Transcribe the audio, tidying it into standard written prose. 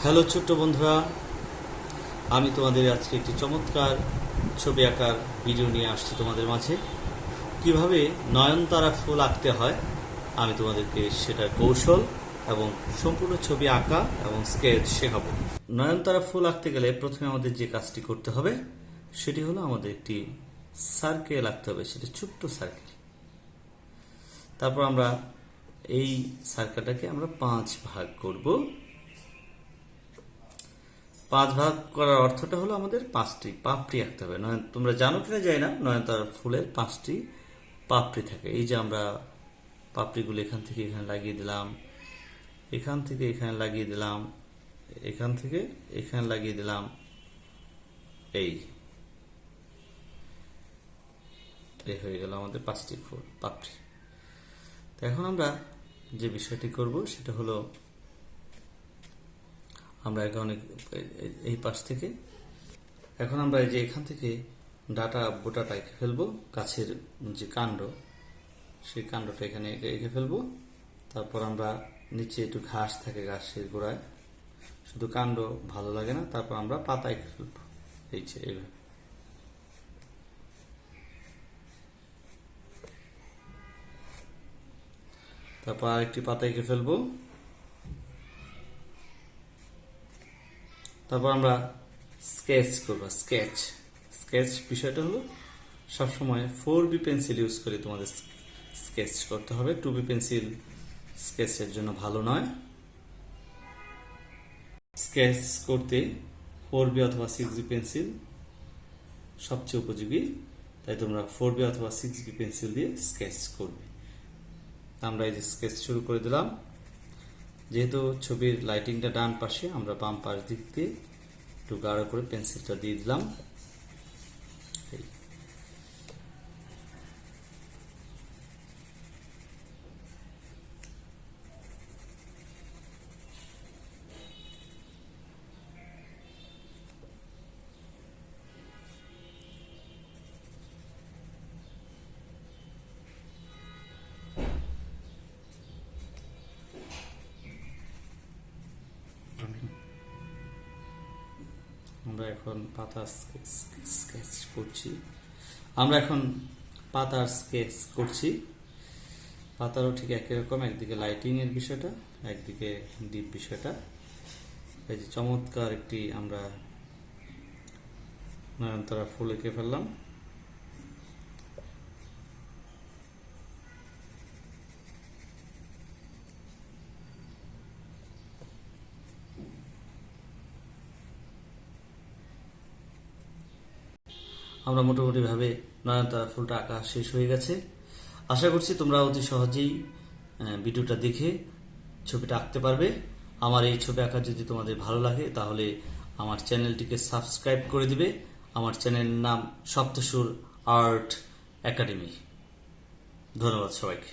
Hello ছোট্ট বন্ধুরা, আমি তোমাদের আজকে একটি চমৎকার ছবি আঁকার ভিডিও নিয়ে আসছি তোমাদের মাঝে। কিভাবে নয়নতারা ফুল আঁকতে হয় আমি তোমাদেরকে সেটার কৌশল এবং সম্পূর্ণ ছবি আঁকা এবং স্কেচ শেখাবো। নয়নতারা ফুল আঁকতে গেলে প্রথমে আমাদের যে কাজটি করতে হবে সেটি হলো আমাদের একটি সার্কেল আঁকতে হবে, সেটা ছোট্ট সার্কেল। তারপর আমরা এই সার্কেলটাকে আমরা 5 ভাগ করব। 5 ভাগ করার অর্থটা হলো আমাদের 5টি পাপড়ি আঁকতে হবে। তোমরা জানো কিনা জানি না, নয়নতারা ফুলের 5টি পাপড়ি থাকে। এই যে আমরা পাপড়িগুলো এখান থেকে এখানে লাগিয়ে দিলাম, এখান থেকে এখানে লাগিয়ে দিলাম, এখান থেকে এখানে লাগিয়ে দিলাম। এই হয়ে গেল আমাদের 5টি ফুল পাপড়ি। তো এখন আমরা যে বিষয়টি করব সেটা হলো আমরা এখন এই পাশ থেকে এখন আমরা এই যে এখান থেকে বোটাটা এঁকে ফেলবো। গাছের যে কাণ্ড, সেই কাণ্ডটা এখানে এঁকে ফেলবো। তারপর আমরা নিচে একটু ঘাস থাকে, ঘাসের গোড়ায় শুধু কাণ্ড ভালো লাগে না, তারপর আমরা পাতা এঁকে ফেলবো এই যে এইভাবে। তারপর আরেকটি পাতা এঁকে ফেলবো। তারপর আমরা স্কেচ করবো। স্কেচ বিষয়টা হলো সবসময় 4B পেন্সিল ইউজ করে তোমাদের স্কেচ করতে হবে। 2B পেন্সিল স্কেচের জন্য ভালো নয়। স্কেচ করতে 4B অথবা 6B পেন্সিল সবচেয়ে উপযোগী, তাই তোমরা 4B অথবা 6B পেন্সিল দিয়ে স্কেচ করবে। আমরা এই যে স্কেচ শুরু করে দিলাম। যেহেতু ছবির লাইটিংটা ডান পাশে, আমরা বাম পাশ দিক দিয়ে একটু গাঢ় করে পেন্সিলটা দিয়ে দিলাম। আমরা এখন পাতার স্কেচ করছি। পাতারও ঠিক একই রকম, একদিকে লাইটিং এর বিষয়টা, একদিকে ডিপ বিষয়টা। এই যে চমৎকার একটি আমরা নয়নতারা ফুল এঁকে ফেললাম। আমরা মোটামুটি ভাবে নয়নতারা ফুলটা আঁকা শেষ হয়ে গেছে। আশা করছি তোমরা অতি সহজেই ভিডিওটা দেখে ছবিটা আঁকতে পারবে। আমার এই ছবি আঁকা যদি তোমাদের ভালো লাগে তাহলে আমার চ্যানেলটিকে সাবস্ক্রাইব করে দিবে। আমার চ্যানেলের নাম সপ্তসুর আর্ট একাডেমি। ধন্যবাদ সবাইকে।